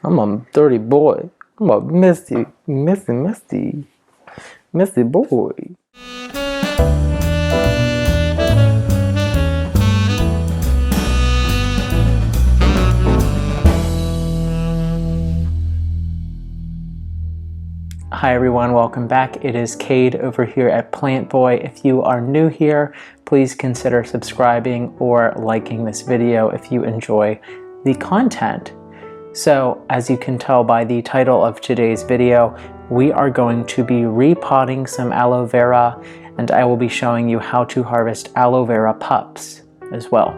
I'm a dirty boy. I'm a messy boy. Hi everyone, welcome back. It is Cade over here at Plant Boy. If you are new here, please consider subscribing or liking this video if you enjoy the content. So, as you can tell by the title of today's video, we are going to be repotting some aloe vera, and I will be showing you how to harvest aloe vera pups as well.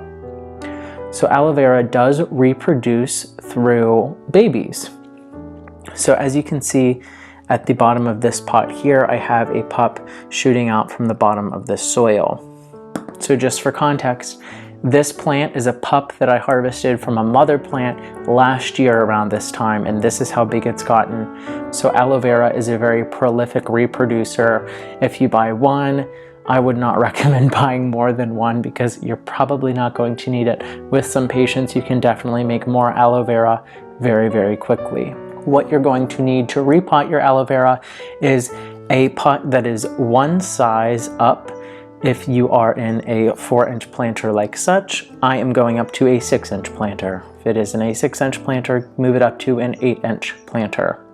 So aloe vera does reproduce through babies. So as you can see at the bottom of this pot here, I have a pup shooting out from the bottom of this soil. So just for context, this plant is a pup that I harvested from a mother plant last year around this time, and this is how big it's gotten. So aloe vera is a very prolific reproducer. If you buy one, I would not recommend buying more than one because you're probably not going to need it. With some patience, you can definitely make more aloe vera very, very quickly. What you're going to need to repot your aloe vera is a pot that is one size up. If you are in a 4-inch planter like such, I am going up to a 6-inch planter. If it is in a 6-inch planter, move it up to an 8-inch planter.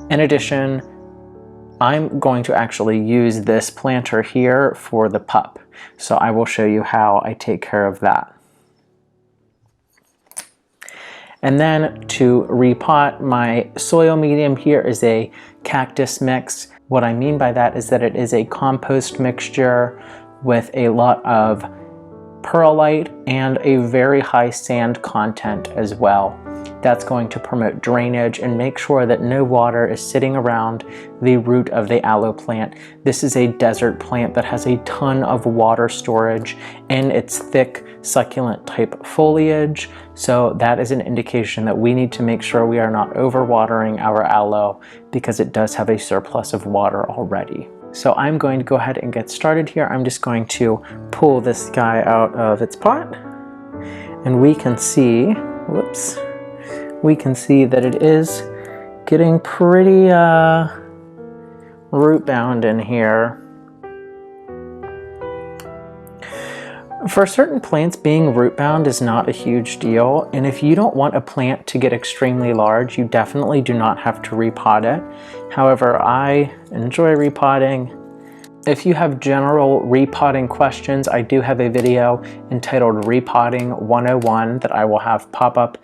In addition, I'm going to actually use this planter here for the pup. So I will show you how I take care of that. And then to repot, my soil medium here is a cactus mix. What I mean by that is that it is a compost mixture with a lot of perlite and a very high sand content as well. That's going to promote drainage and make sure that no water is sitting around the root of the aloe plant. This is a desert plant that has a ton of water storage in its thick succulent type foliage. So that is an indication that we need to make sure we are not overwatering our aloe because it does have a surplus of water already. So I'm going to go ahead and get started here. I'm just going to pull this guy out of its pot, and we can see, whoops, we can see that it is getting pretty root bound in here. For certain plants, being root bound is not a huge deal, and if you don't want a plant to get extremely large, you definitely do not have to repot it. However, I enjoy repotting. If you have general repotting questions, I do have a video entitled Repotting 101 that I will have pop up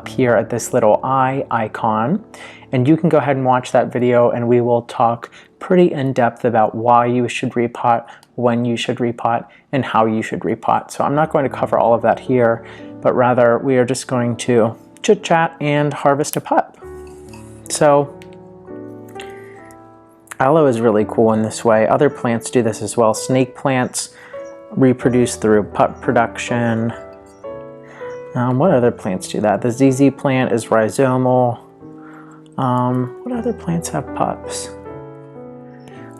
here at this little eye icon. And you can go ahead and watch that video, and we will talk pretty in depth about why you should repot, when you should repot, and how you should repot. So I'm not going to cover all of that here, but rather we are just going to chit chat and harvest a pup. So aloe is really cool in this way. Other plants do this as well. Snake plants reproduce through pup production. What other plants do that? The ZZ plant is rhizomal. What other plants have pups?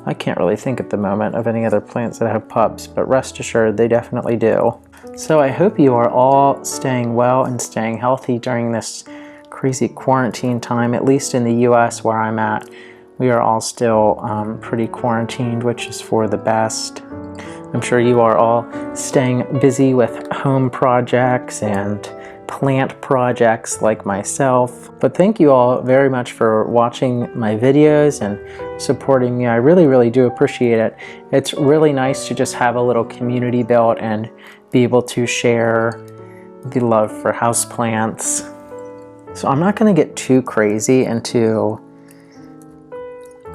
I can't really think at the moment of any other plants that have pups, but rest assured they definitely do. So I hope you are all staying well and staying healthy during this crazy quarantine time, at least in the US where I'm at. We are all still pretty quarantined, which is for the best. I'm sure you are all staying busy with home projects and plant projects like myself. But thank you all very much for watching my videos and supporting me. I really, really do appreciate it. It's really nice to just have a little community built and be able to share the love for houseplants. So I'm not going to get too crazy into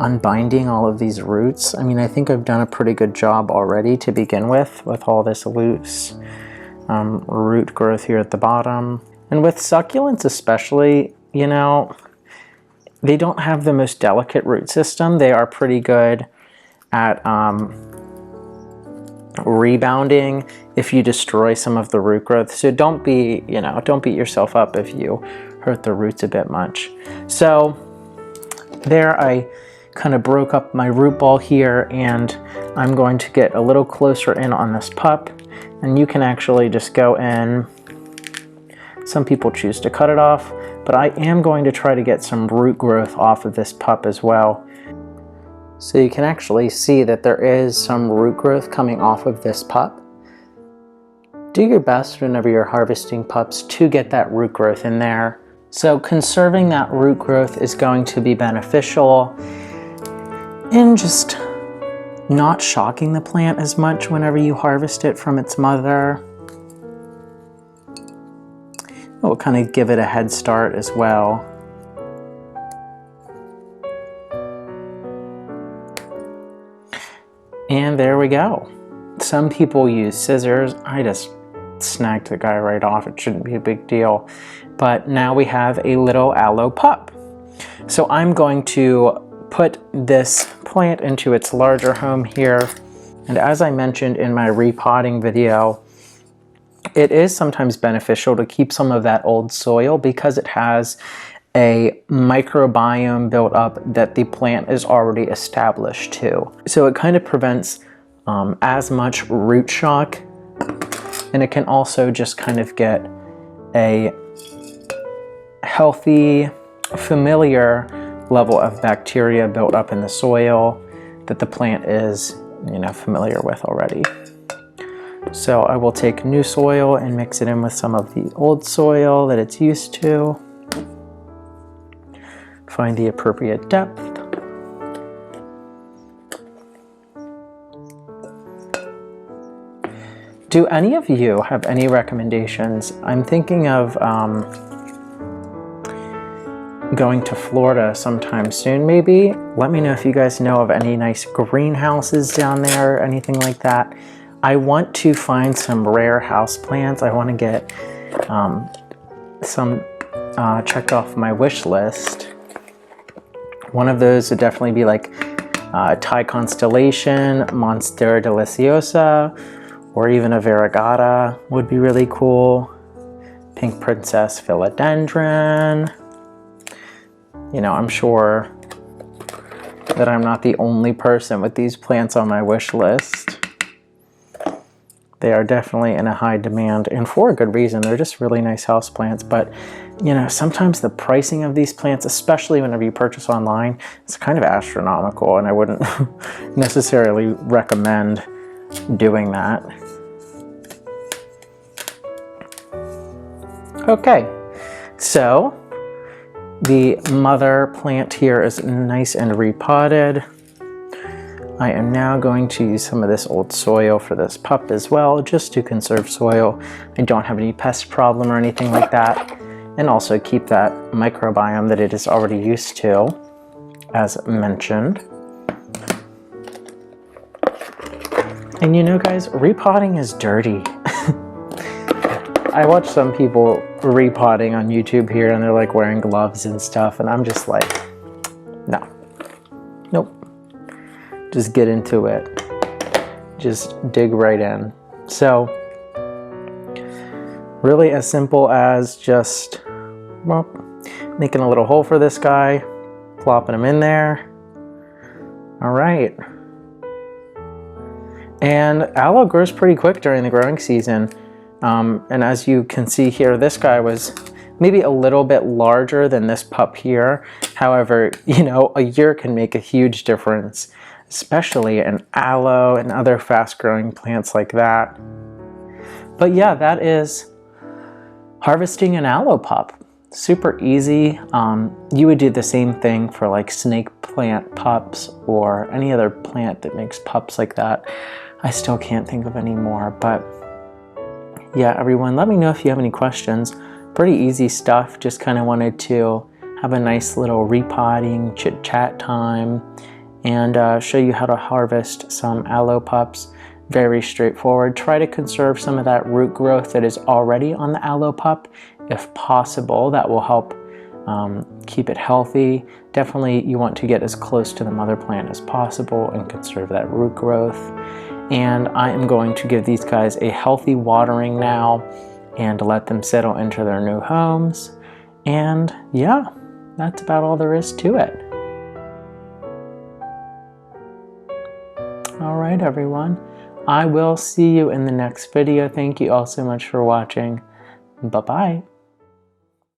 unbinding all of these roots. I mean, I think I've done a pretty good job already to begin with all this loose root growth here at the bottom. And with succulents especially, you know, they don't have the most delicate root system. They are pretty good at rebounding if you destroy some of the root growth. So don't be, you know, don't beat yourself up if you hurt the roots a bit much. So there I kind of broke up my root ball here, and I'm going to get a little closer in on this pup, and you can actually just go in. Some people choose to cut it off, but I am going to try to get some root growth off of this pup as well. So you can actually see that there is some root growth coming off of this pup. Do your best whenever you're harvesting pups to get that root growth in there. So conserving that root growth is going to be beneficial in just not shocking the plant as much whenever you harvest it from its mother. It will kind of give it a head start as well. And there we go. Some people use scissors. I just snagged the guy right off. It shouldn't be a big deal. But now we have a little aloe pup. So I'm going to put this plant into its larger home here. And as I mentioned in my repotting video, it is sometimes beneficial to keep some of that old soil because it has a microbiome built up that the plant is already established to. So it kind of prevents as much root shock, and it can also just kind of get a healthy, familiar level of bacteria built up in the soil that the plant is, familiar with already. So I will take new soil and mix it in with some of the old soil that it's used to. Find the appropriate depth. Do any of you have any recommendations? I'm thinking of going to Florida sometime soon, maybe. Let me know if you guys know of any nice greenhouses down there, anything like that. I want to find some rare houseplants. I want to get some checked off my wish list. One of those would definitely be like Thai Constellation, Monstera Deliciosa, or even a Variegata would be really cool. Pink Princess Philodendron. I'm sure that I'm not the only person with these plants on my wish list. They are definitely in a high demand, and for a good reason. They're just really nice houseplants, but sometimes the pricing of these plants, especially whenever you purchase online, it's kind of astronomical, and I wouldn't necessarily recommend doing that. Okay, so the mother plant here is nice and repotted. I am now going to use some of this old soil for this pup as well, just to conserve soil. I don't have any pest problem or anything like that, and also keep that microbiome that it is already used to, as mentioned. And guys, repotting is dirty. I watch some people repotting on YouTube here, and they're like wearing gloves and stuff, and I'm just like, no, nope. Just get into it. Just dig right in. So, really as simple as just making a little hole for this guy, plopping him in there. All right. And aloe grows pretty quick during the growing season. And as you can see here, this guy was maybe a little bit larger than this pup here. However, a year can make a huge difference, especially in aloe and other fast-growing plants like that. But yeah, that is harvesting an aloe pup. Super easy. You would do the same thing for like snake plant pups or any other plant that makes pups like that. I still can't think of any more, but yeah, everyone, let me know if you have any questions. Pretty easy stuff. Just kind of wanted to have a nice little repotting chit-chat time and show you how to harvest some aloe pups. Very straightforward. Try to conserve some of that root growth that is already on the aloe pup if possible. That will help keep it healthy. Definitely you want to get as close to the mother plant as possible and conserve that root growth. And I am going to give these guys a healthy watering now and let them settle into their new homes. And yeah, that's about all there is to it. All right, everyone. I will see you in the next video. Thank you all so much for watching. Bye-bye.